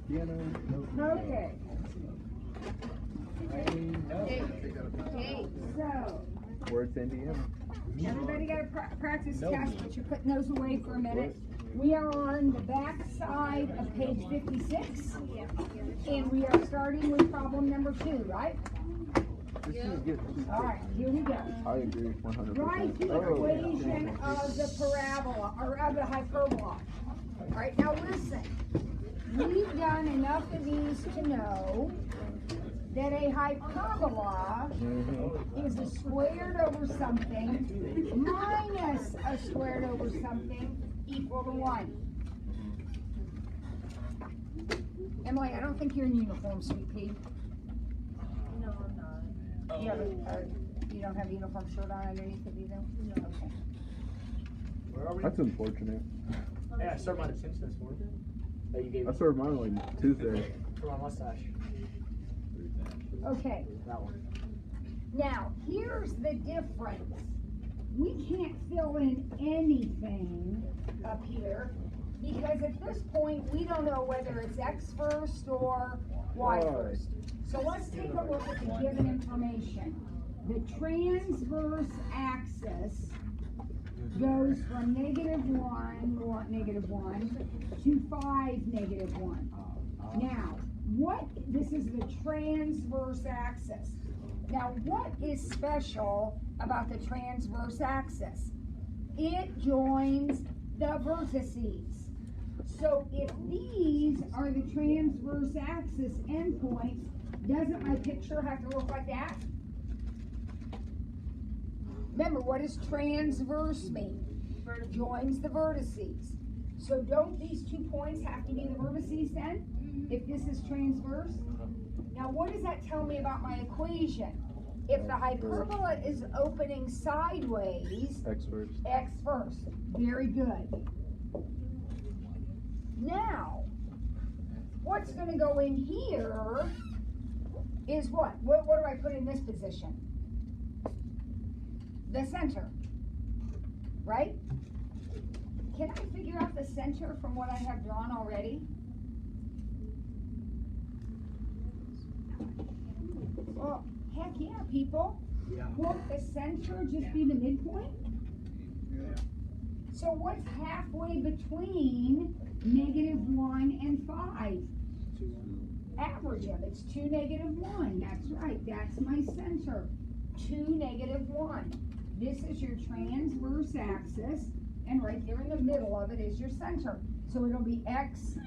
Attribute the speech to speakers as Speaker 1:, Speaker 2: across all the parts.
Speaker 1: Okay. Okay, so.
Speaker 2: Where's Indiana?
Speaker 1: Everybody got a practice test, but you're putting those away for a minute. We are on the back side of page 56, and we are starting with problem number 2, right? All right, here we go.
Speaker 2: I agree 100%.
Speaker 1: Write the equation of the parabola, or of the hyperbola. All right, now listen. We've done enough of these to know that a hyperbola is a squared over something minus a squared over something equal to 1. Emily, I don't think you're in uniform, sweet pea.
Speaker 3: No, I'm not.
Speaker 1: You don't have a uniform shirt on underneath it either?
Speaker 3: No.
Speaker 1: Okay.
Speaker 4: Where are we?
Speaker 2: That's unfortunate.
Speaker 4: Yeah, I served mine at Simpsons this morning. That you gave
Speaker 2: I
Speaker 4: me
Speaker 2: served mine like Tuesday.
Speaker 4: for my mustache.
Speaker 1: Okay.
Speaker 4: That one.
Speaker 1: Now, here's the difference. We can't fill in anything up here because at this point we don't know whether it's X first or Y first. So let's take a look at the given information. The transverse axis goes from -1, or -1, to 5, -1. Now, this is the transverse axis. Now, what is special about the transverse axis? It joins the vertices. So if these are the transverse axis endpoints, doesn't my picture have to look like that? Remember, what does transverse mean? Joins the vertices. So don't these 2 points have to be the vertices then? If this is transverse? Now what does that tell me about my equation? If the hyperbola is opening sideways,
Speaker 2: X first.
Speaker 1: X first. Very good. Now, what's going to go in here is what? What do I put in this position? The center, right? Can I figure out the center from what I have drawn already? Well, heck yeah, people.
Speaker 4: Yeah.
Speaker 1: Won't the center just be the midpoint?
Speaker 4: Yeah.
Speaker 1: So what's halfway between -1 and 5? Average of it's 2, -1. That's right, that's my center. 2, -1. This is your transverse axis, and right there in the middle of it is your center. So it'll be X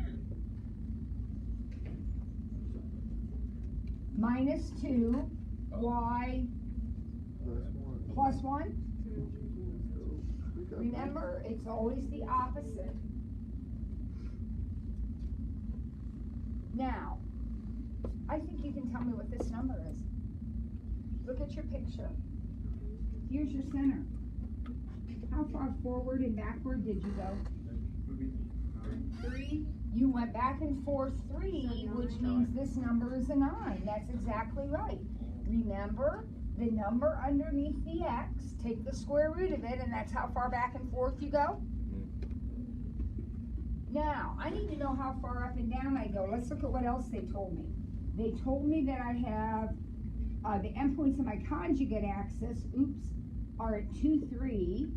Speaker 1: -2, Y +1. Remember, it's always the opposite. Now, I think you can tell me what this number is. Look at your picture. Here's your center. How far forward and backward did you go? 3. You went back and forth 3, which means this number is a 9. That's exactly right. Remember, the number underneath the X, take the square root of it, and that's how far back and forth you go. Now, I need to know how far up and down I go. Let's look at what else they told me. They told me that I have the endpoints of my conjugate axis, are at 2, 3,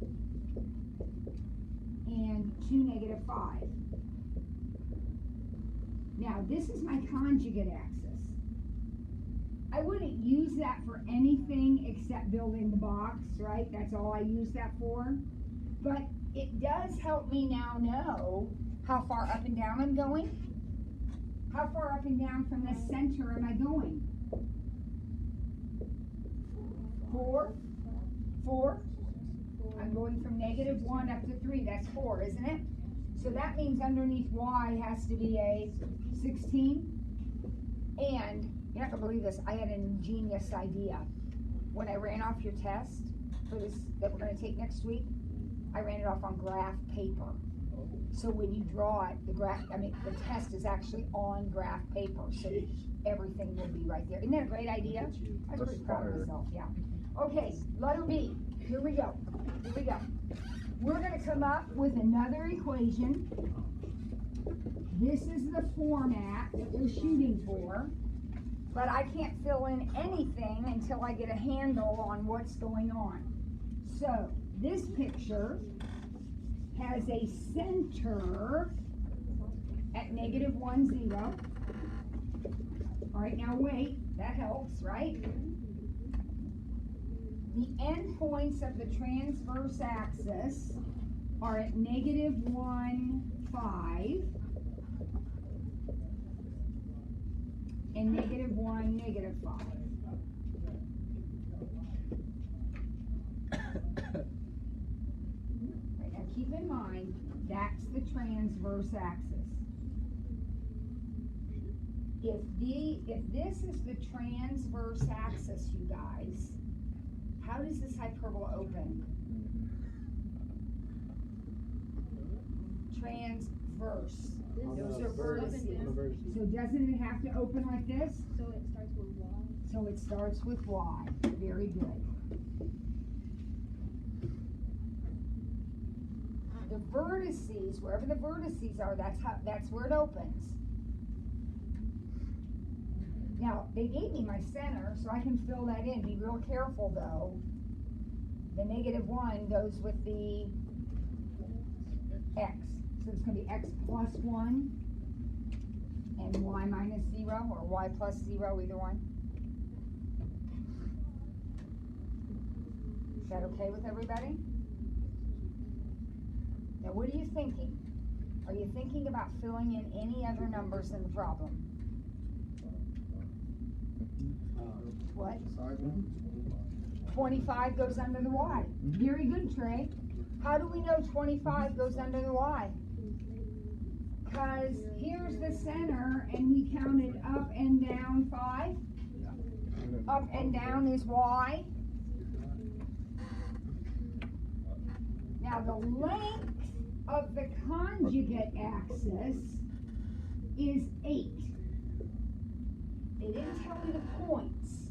Speaker 1: and 2, -5. Now, this is my conjugate axis. I wouldn't use that for anything except building the box, right? That's all I use that for. But it does help me now know how far up and down I'm going. How far up and down from the center am I going? 4. 4. I'm going from -1 up to 3. That's 4, isn't it? So that means underneath Y has to be a 16. And you're not going to believe this. I had an ingenious idea. When I ran off your test for this that we're going to take next week, I ran it off on graph paper. So when you draw it, the test is actually on graph paper. So everything will be right there. Isn't that a great idea? I was pretty proud of myself, yeah. Okay, letter B. Here we go. Here we go. We're going to come up with another equation. This is the format that we're shooting for, but I can't fill in anything until I get a handle on what's going on. So, this picture has a center at -1, 0. All right, now wait, that helps, right? The endpoints of the transverse axis are at -1, 5, and -1, -5. Right, now keep in mind, that's the transverse axis. If this is the transverse axis, you guys, how does this hyperbola open? Transverse. Those are vertices. So doesn't it have to open like this?
Speaker 3: So it starts with Y.
Speaker 1: So it starts with Y. Very good. The vertices, wherever the vertices are, that's where it opens. Now, they gave me my center, so I can fill that in. Be real careful, though. The -1 goes with the x. So it's going to be x plus 1 and y minus 0, or y plus 0, either one. Is that okay with everybody? Now, what are you thinking? Are you thinking about filling in any other numbers in the problem? What? 25 goes under the Y. Very good, Trey. How do we know 25 goes under the Y? Because here's the center, and we counted up and down 5. Up and down is Y. Now the length of the conjugate axis is 8. They didn't tell me the points.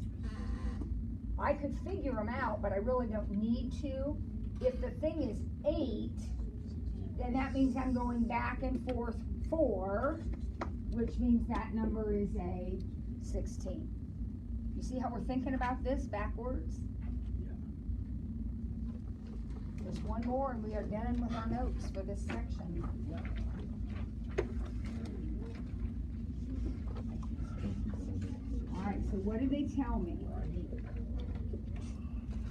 Speaker 1: I could figure them out, but I really don't need to. If the thing is 8, then that means I'm going back and forth 4, which means that number is a 16. You see how we're thinking about this backwards? Just one more and we are done with our notes for this section. Alright, so what do they tell me?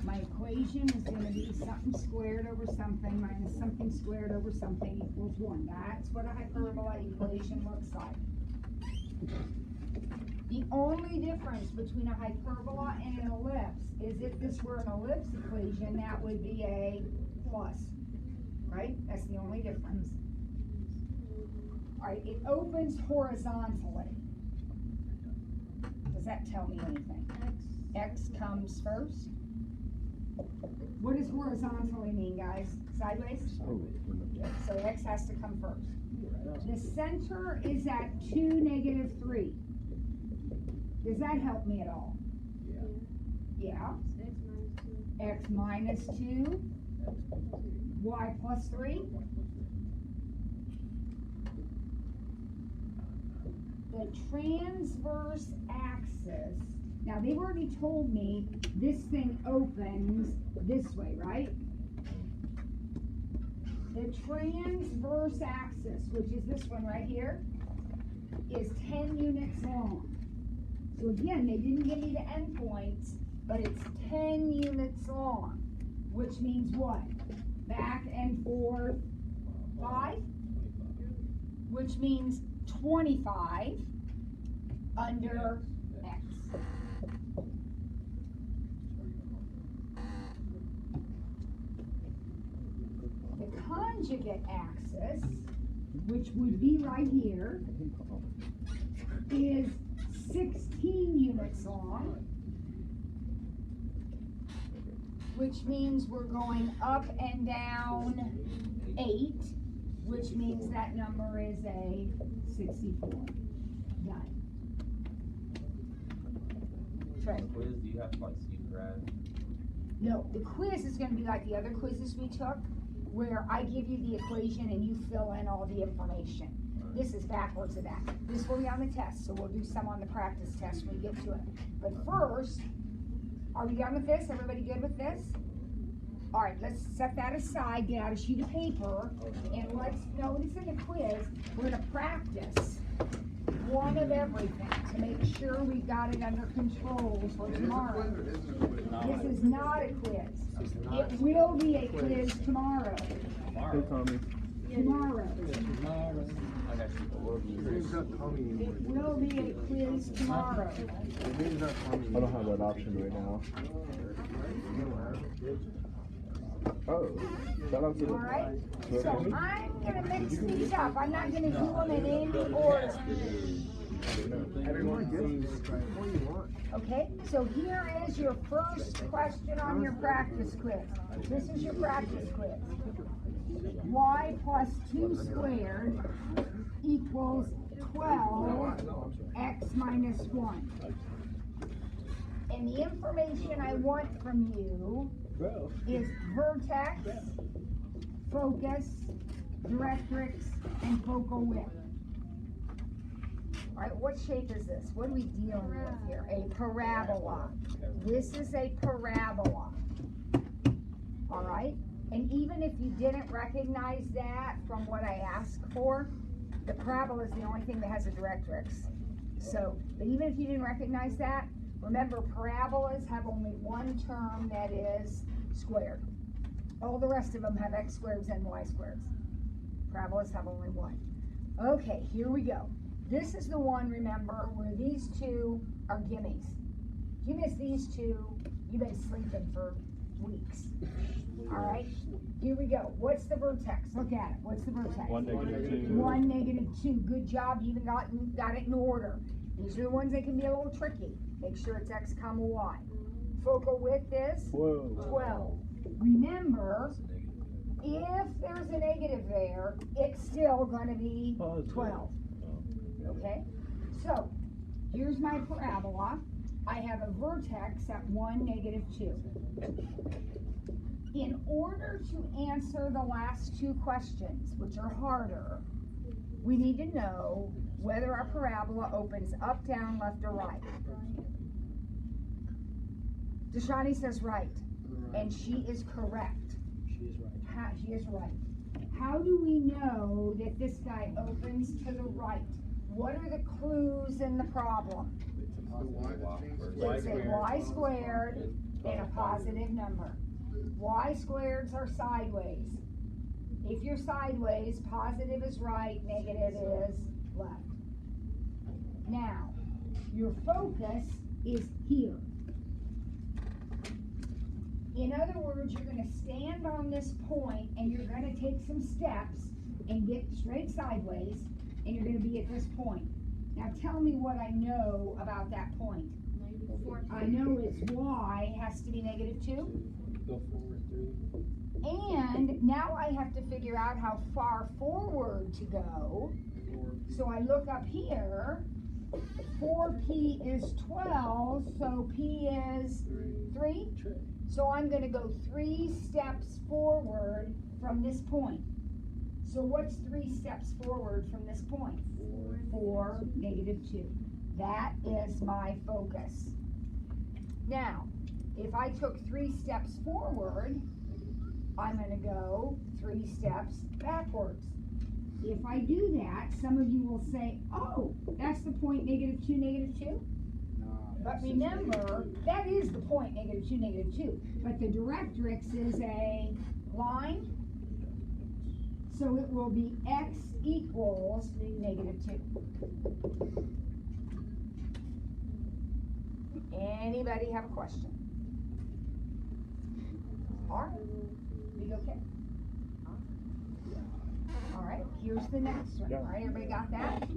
Speaker 1: My equation is going to be something squared over something minus something squared over something equals 1. That's what a hyperbola equation looks like. The only difference between a hyperbola and an ellipse is if this were an ellipse equation, that would be a plus, right? That's the only difference. All right, it opens horizontally. Does that tell me anything? X comes first. What does horizontally mean, guys? Sideways? So X has to come first. The center is at 2, -3. Does that help me at all? Yeah. X minus 2. Y plus 3. The transverse axis. Now, they've already told me this thing opens this way, right? The transverse axis, which is this one right here, is 10 units long. So again, they didn't give me the endpoints, but it's 10 units long, which means what? Back and forth 5, which means 25 under X. The conjugate axis, which would be right here, is 16 units long, which means we're going up and down 8, which means that number is a 64. Done. Trey.
Speaker 5: Quiz, do you have to like see graph?
Speaker 1: No, the quiz is going to be like the other quizzes we took, where I give you the equation and you fill in all the information. This is backwards of that. This will be on the test, so we'll do some on the practice test when we get to it. But first, are we done with this? Everybody good with this? All right, let's set that aside, get out a sheet of paper, and let's notice in the quiz, we're gonna practice one of everything to make sure we've got it under control for tomorrow. This is not a quiz. It will be a quiz tomorrow.
Speaker 2: Hey, Tommy.
Speaker 1: Tomorrow.
Speaker 5: I got you.
Speaker 1: It will be a quiz tomorrow.
Speaker 2: I don't have that option right now. Oh, shout out to the.
Speaker 1: All right? So I'm gonna mix these up. I'm not gonna do them in any order.
Speaker 2: Everyone gets what you want.
Speaker 1: Okay, so here is your first question on your practice quiz. This is your practice quiz. Y plus 2 squared equals 12 x minus 1. And the information I want from you is vertex, focus, directrix, and focal width. All right, what shape is this? What are we dealing with here? A parabola. This is a parabola. All right? And even if you didn't recognize that from what I asked for, the parabola is the only thing that has a directrix. So, but even if you didn't recognize that, remember parabolas have only one term that is squared. All the rest of them have x squareds and y squareds. Parabolas have only one. Okay, here we go. This is the one, remember, where these two are gimmies. If you miss these two, you've been sleeping for weeks. All right, here we go. What's the vertex? Look at it. What's the vertex?
Speaker 2: 1, -2.
Speaker 1: 1, -2. Good job. You even got it in order. These are the ones that can be a little tricky. Make sure it's x comma y. Focal width is 12. Remember, if there's a negative there, it's still going to be 12. Okay? So, here's my parabola. I have a vertex at 1, -2. In order to answer the last two questions, which are harder, we need to know whether our parabola opens up, down, left, or right. Deshani says right, and she is correct.
Speaker 4: She is right.
Speaker 1: She is right. How do we know that this guy opens to the right? What are the clues in the problem? It's a y squared and a positive number. Y squareds are sideways. If you're sideways, positive is right, negative is left. Now, your focus is here. In other words, you're going to stand on this point and you're going to take some steps and get straight sideways, and you're going to be at this point. Now tell me what I know about that point. I know it's y has to be -2.
Speaker 4: Go forward 3.
Speaker 1: And now I have to figure out how far forward to go. So I look up here. 4p is 12, so p is 3. So I'm going to go 3 steps forward from this point. So what's 3 steps forward from this point? 4, -2. That is my focus. Now, if I took 3 steps forward, I'm going to go 3 steps backwards. If I do that, some of you will say, oh, that's the point -2, -2. But remember, that is the point -2, -2. But the directrix is a line, so it will be x equals -2. Anybody have a question? All right, you okay? All right, here's the next one. All right, everybody got that?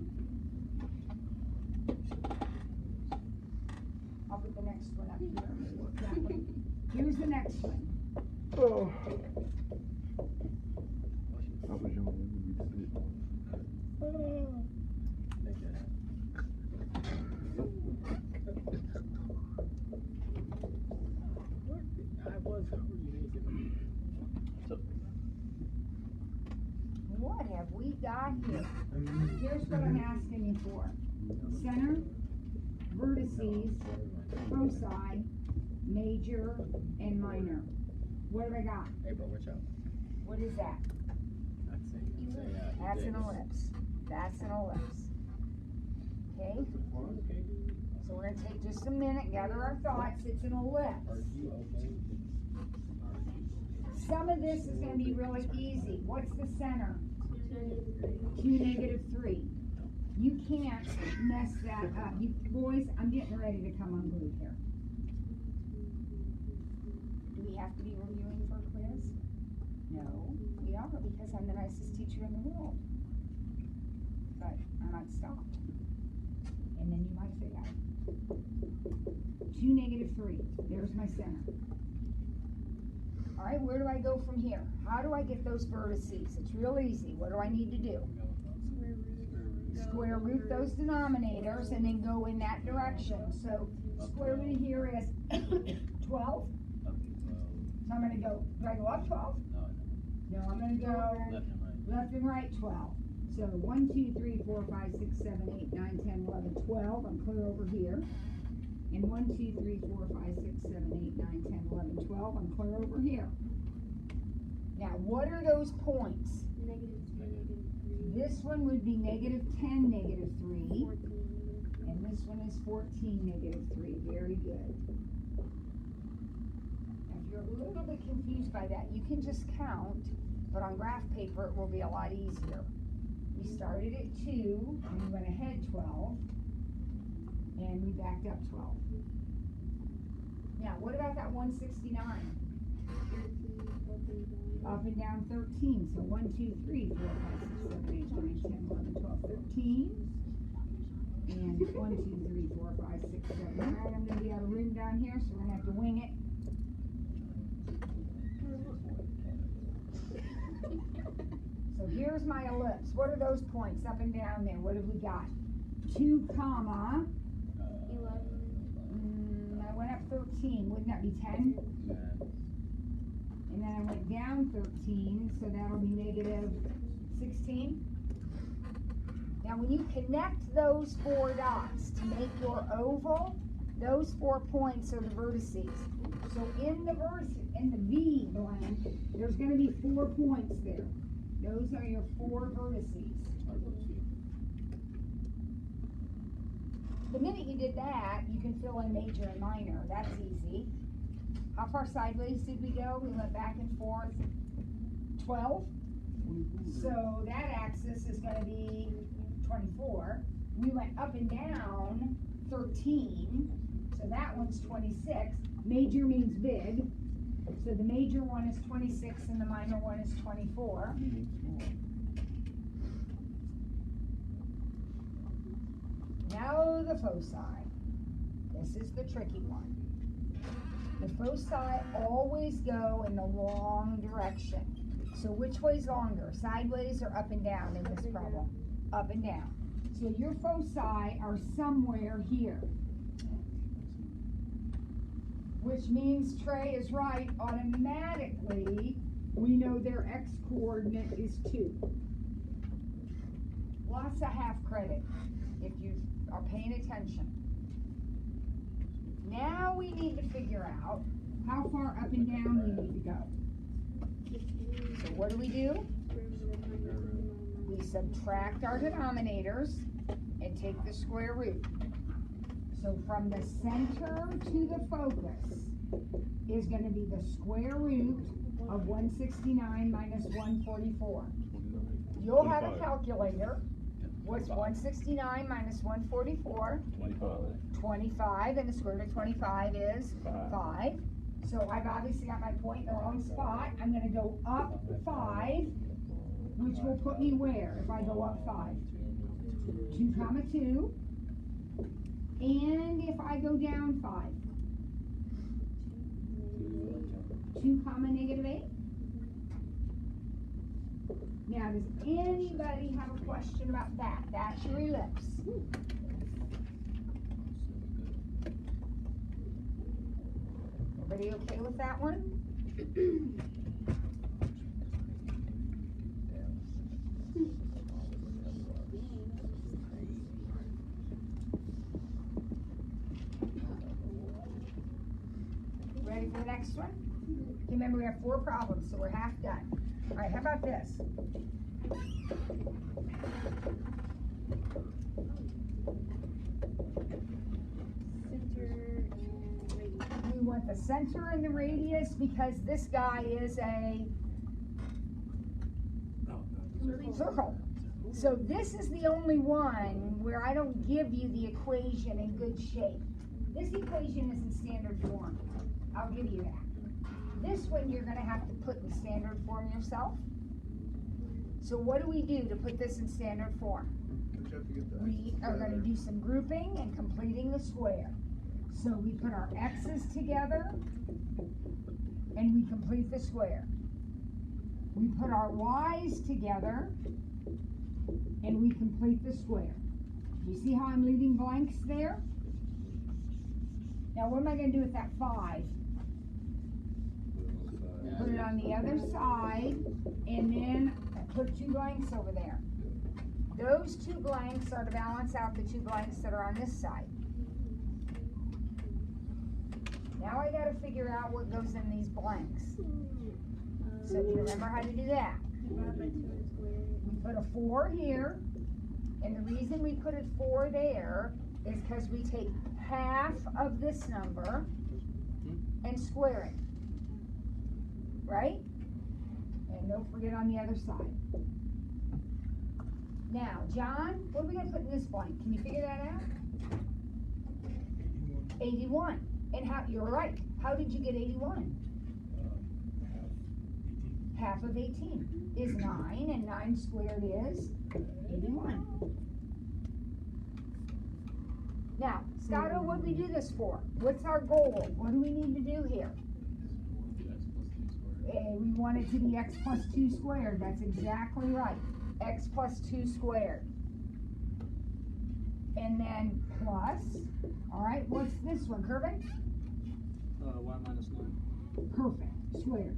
Speaker 1: I'll put the next one up here. Here's the next one.
Speaker 2: Oh.
Speaker 1: What have we got got here. Here's what I'm asking you for. Center, vertices, foci, major, and minor. What have I got?
Speaker 5: April, watch out.
Speaker 1: What is that? That's an ellipse. That's an ellipse. Okay? So we're going to take just a minute, gather our thoughts. It's an ellipse. Some of this is going to be really easy. What's the center? 2, -3. You can't mess that up. You boys, I'm getting ready to come unglued here. Do we have to be reviewing for a quiz? No, we are, because I'm the nicest teacher in the world. But I might stop. And then you might say that. 2, -3. There's my center. All right, where do I go from here? How do I get those vertices? It's real easy. What do I need to do? Square root those denominators and then go in that direction. So square root here is 12. So I'm going to go, do I go up 12? No, I'm going to go left and right 12. So 1, 2, 3, 4, 5, 6, 7, 8, 9, 10, 11, 12. I'm clear over here. And 1, 2, 3, 4, 5, 6, 7, 8, 9, 10, 11, 12. I'm clear over here. Now, what are those points? This one would be -10, -3. And this one is 14, -3. Very good. Now, if you're a little bit confused by that, you can just count, but on graph paper it will be a lot easier. We started at 2, and we went ahead 12, and we backed up 12. Now, what about that 169? Up and down 13. So 1, 2, 3, 4, 5, 6, 7, 8, 9, 10, 11, 12, 13. And 1, 2, 3, 4, 5, 6, 7. All right, I'm going to be out of room down here, so we're going to have to wing it. So here's my ellipse. What are those points up and down there? What have we got? 2, comma.
Speaker 3: 11.
Speaker 1: I went up 13. Wouldn't that be 10? And then I went down 13, so that'll be -16. Now when you connect those 4 dots to make your oval, those 4 points are the vertices. So in the V blend, there's going to be 4 points there. Those are your 4 vertices. The minute you did that, you can fill in major and minor. That's easy. How far sideways did we go? We went back and forth 12. So that axis is going to be 24. We went up and down 13. So that one's 26. Major means big. So the major one is 26 and the minor one is 24. Now the foci. This is the tricky one. The foci always go in the wrong direction. So which way's longer, sideways or up and down in this problem? Up and down. So your foci are somewhere here. Which means Trey is right. Automatically, we know their x-coordinate is 2. Lots of half credit if you are paying attention. Now we need to figure out how far up and down we need to go. So what do? We subtract our denominators and take the square root. So from the center to the focus is going to be the square root of 169 minus 144. You'll have a calculator. What's 169 minus 144? 25, and the square root of 25 is 5. So I've obviously got my point in the wrong spot. I'm going to go up 5, which will put me where if I go up 5? 2, comma 2. And if I go down 5? 2, comma -8. Now, does anybody have a question about that? That's your ellipse. Everybody okay with that one? ready for the next one? Remember, we have 4 problems, so we're half done. All right, how about this? We want the center and the radius because this guy is a circle. So this is the only one where I don't give you the equation in good shape. This equation is in standard form. I'll give you that. This one you're going to have to put in standard form yourself. So what do we do to put this in standard form? We are going to do some grouping and completing the square. So we put our x's together and we complete the square. We put our y's together and we complete the square. You see how I'm leaving blanks there? Now what am I going to do with that 5? Put it on the other side and then put 2 blanks over there. Those 2 blanks are to balance out the 2 blanks that are on this side. Now I got to figure out what goes in these blanks. So do you remember how to do that? We put a 4 here, and the reason we put a 4 there is because we take half of this number and square it. Right? And don't forget on the other side. Now, John, what are we going to put in this blank? Can you figure that out? 81. And how, you're right. How did you get 81? Half of 18 is 9, and 9 squared is 81. Now, Scotto, what do we do this for? What's our goal? What do we need to do here? We want it to be x plus 2 squared. That's exactly right. X plus 2 squared. And then plus, all right, what's this one, Kervin?
Speaker 5: Y minus 9.
Speaker 1: Perfect, squared.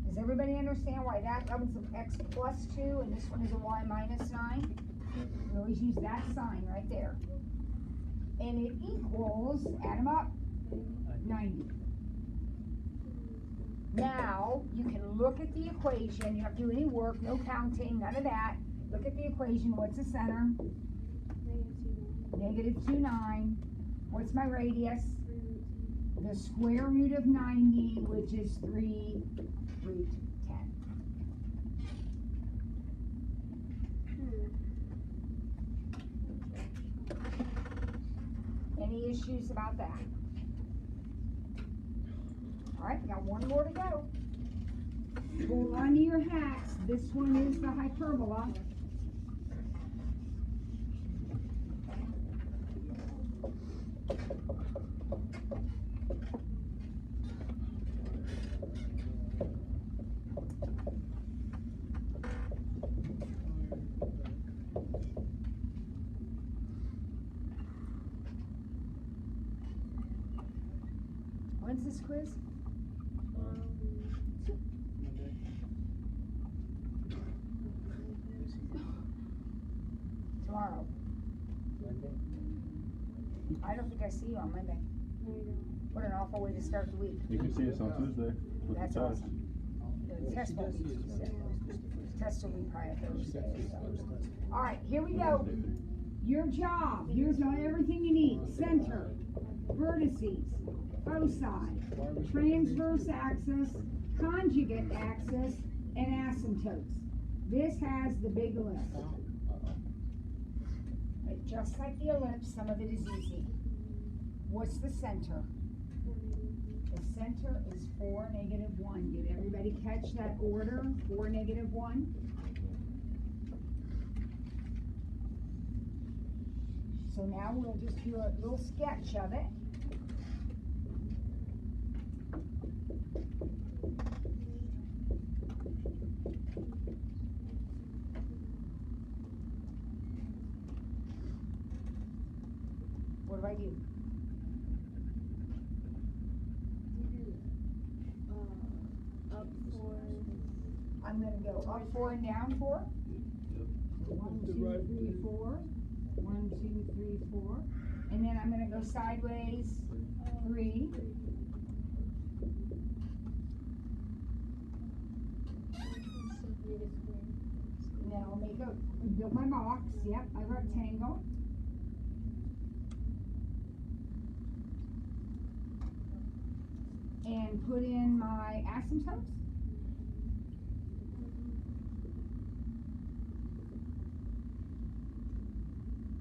Speaker 1: Does everybody understand why that was an x plus 2 and this one is a y minus 9? We always use that sign right there. And it equals, add them up, 90. Now, you can look at the equation. You don't have to do any work, no counting, none of that. Look at the equation. What's the center? Negative 2, 9. What's my radius? The square root of 90, which is 3 root 10. Any issues about that? All right, got one more to go. Hold on to your hats. This one is the hyperbola. When's this quiz? Tomorrow.
Speaker 4: Monday?
Speaker 1: I don't think I see you on Monday. What an awful way to start the week.
Speaker 2: You can see us on Tuesday with
Speaker 1: That's
Speaker 2: the test.
Speaker 1: awesome. The test won't be Tuesday. Test will be probably Thursday. So. All right, here we go. Your job. Here's everything you need. Center, vertices, foci, transverse axis, conjugate axis, and asymptotes. This has the big list. But just like the ellipse, some of it is easy. What's the center? The center is 4, negative 1. Did everybody catch that order? 4, negative 1? So now we'll just do a little sketch of it. What do I do?
Speaker 3: Up 4.
Speaker 1: I'm going to go up 4 and down 4. 1, 2, 3, 4. 1, 2, 3, 4. And then I'm going to go sideways 3. built my box, yep, I rectangle. And put in my asymptotes.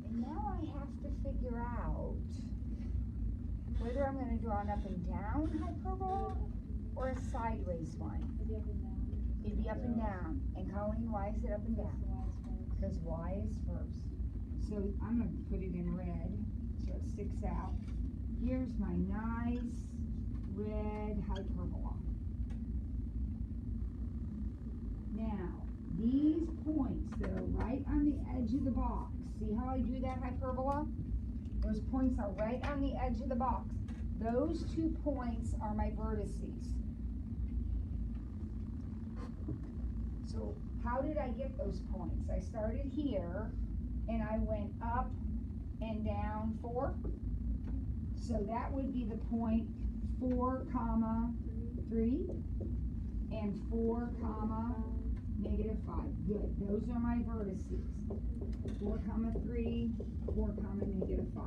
Speaker 1: And now I have to figure out whether I'm going to draw an up and down hyperbola or a sideways one.
Speaker 3: It'd be up and down.
Speaker 1: It'd be up and down. And Colleen, why is it up and
Speaker 3: That's
Speaker 1: down?
Speaker 3: the last one.
Speaker 1: Because Y is first. So I'm going to put it in red so it sticks out. Here's my nice red hyperbola. Now, these points that are right on the edge of the box, see how I drew that hyperbola? Those points are right on the edge of the box. Those 2 points are my vertices. So how did I get those points? I started here and I went up and down 4. So that would be the point 4, comma 3 and 4, comma negative 5. Good. Those are my vertices. 4, comma 3, 4, comma negative 5.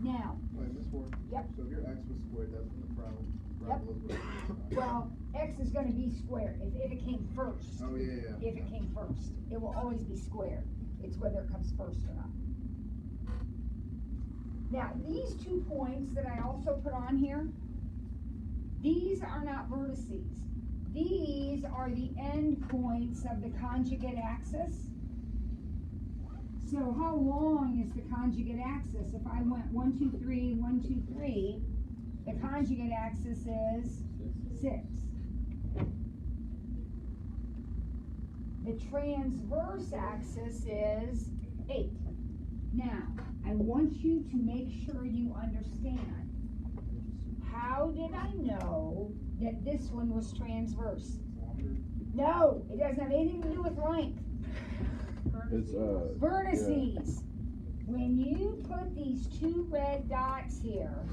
Speaker 1: Now,
Speaker 6: Wait, Miss Ward.
Speaker 1: Yep.
Speaker 6: So if your x was squared, that's when the parabola was what?
Speaker 1: well, x is going to be squared if it came first.
Speaker 6: Oh, yeah.
Speaker 1: If it came first. It will always be squared. It's whether it comes first or not. Now, these 2 points that I also put on here, these are not vertices. These are the end points of the conjugate axis. So how long is the conjugate axis? If I went 1, 2, 3, 1, 2, 3, the conjugate axis is 6. The transverse axis is 8. Now, I want you to make sure you understand. How did I know that this one was transverse? No, it doesn't have anything to do with length.
Speaker 2: It's,
Speaker 1: Vertices. When you put these 2 red dots here,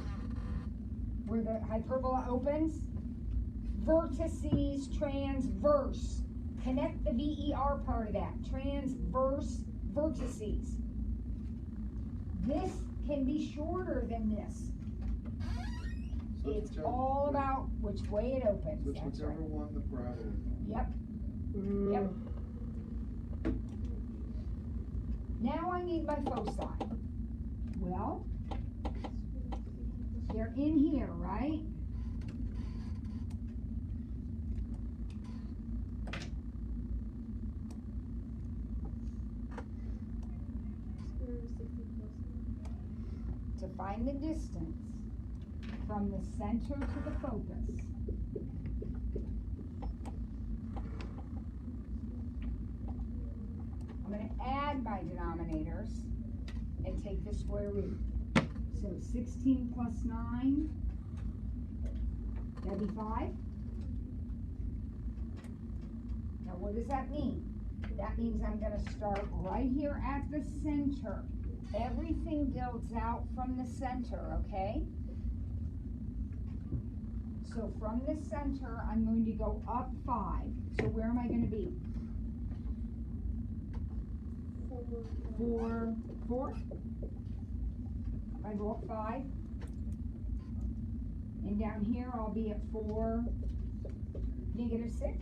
Speaker 1: where the hyperbola opens, vertices transverse. Connect the VER part of that. Transverse vertices. This can be shorter than this.
Speaker 6: So
Speaker 1: It's all about which way it opens.
Speaker 6: Which,
Speaker 1: That's
Speaker 6: whichever
Speaker 1: right.
Speaker 6: one the parabola is on.
Speaker 1: Yep. Yep. Now I need my foci. Well, they're in here, right?
Speaker 3: Square root of 60 plus.
Speaker 1: To find the distance from the center to the focus. I'm going to add my denominators and take the square root. So 16 plus 9, that'd be 5. Now what does that mean? That means I'm going to start right here at the center. Everything builds out from the center, okay? So from the center, I'm going to go up 5. So where am I going to be? 4. I go up 5. And down here, I'll be at 4, negative 6.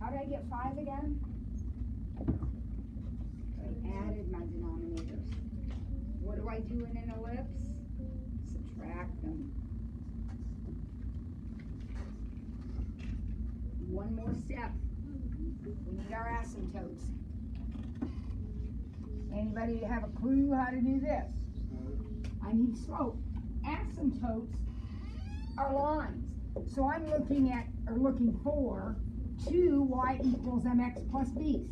Speaker 1: How did I get 5 again? I added my denominators. What do I do in an ellipse? Subtract them. One more step. We need our asymptotes. Anybody have a clue how to do this? I need slope. Asymptotes are lines. So I'm looking at, or looking for, 2y equals mx plus b.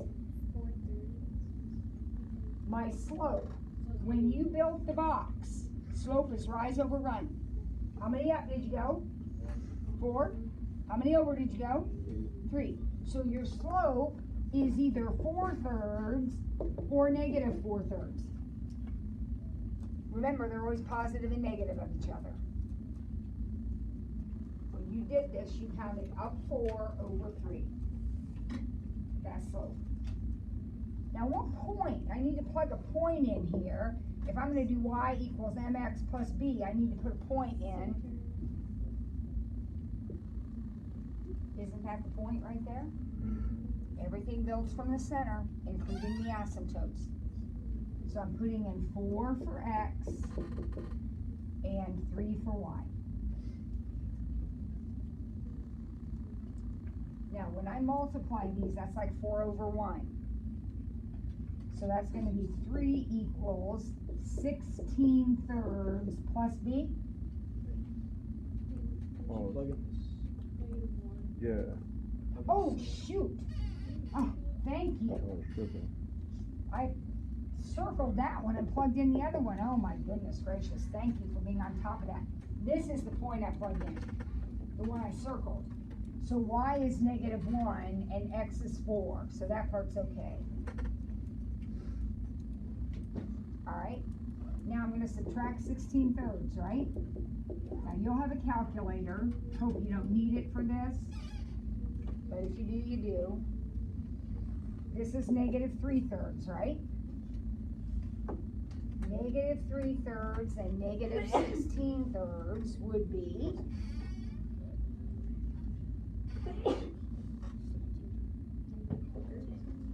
Speaker 1: My slope, when you built the box, slope is rise over run. How many up did you go? 4. How many over did you go? 3. So your slope is either 4/3 or negative 4/3. Remember, they're always positive and negative of each other. When you did this, you counted up 4 over 3. That slope. Now what point? I need to plug a point in here. If I'm going to do y equals mx plus b, I need to put a point in. Isn't that the point right there? Everything builds from the center, including the asymptotes. So I'm putting in 4 for x and 3 for y. Now when I multiply these, that's like 4 over 1. So that's going to be 3 equals 16/3 plus b.
Speaker 2: Oh,
Speaker 5: Plug in this.
Speaker 2: yeah.
Speaker 1: Oh shoot! Oh, thank you.
Speaker 2: I was tripping.
Speaker 1: I circled that one and plugged in the other one. Oh my goodness gracious, thank you for being on top of that. This is the point I plugged in, the one I circled. So y is -1 and x is 4, so that part's okay. Alright, now I'm going to subtract 16/3, right? Now you'll have a calculator. Hope you don't need it for this, but if you do, you do. This is -3/3, right? -3/3 and -16/3 would be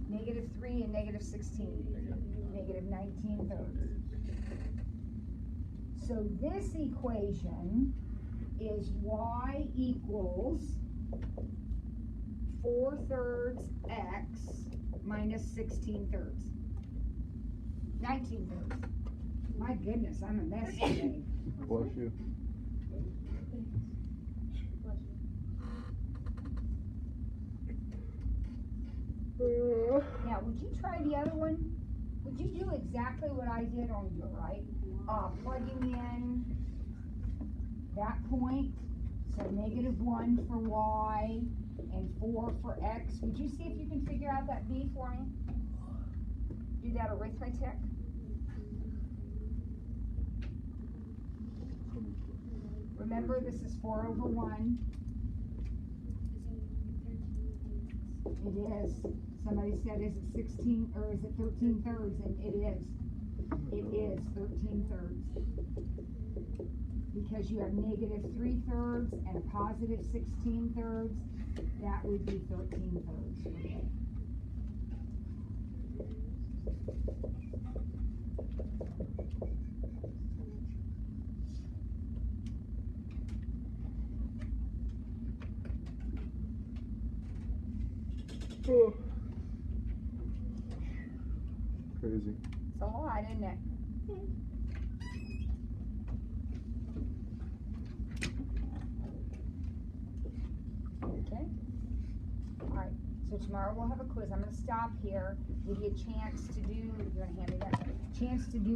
Speaker 1: -3 and -16, -19/3. So this equation is y equals 4/3 x minus 16/3. 19/3. My goodness, I'm a mess today.
Speaker 2: Bless you.
Speaker 1: Now, would you try the other one? Would you do exactly what I did on your right? Plugging in that point, so -1 for y and 4 for x. Would you see if you can figure out that b for me? Do that arithmetic. Remember, this is 4 over 1. It is. Somebody said, is it 16 or is it 13/3? And it is. It is 13/3. Because you have -3/3 and a positive 16/3, that would be 13/3. Okay.
Speaker 2: Oh. Crazy.
Speaker 1: It's a lot, isn't it? Okay. Alright, so tomorrow we'll have a quiz. I'm going to stop here, give you a chance to do, you're going to hand me that, chance to do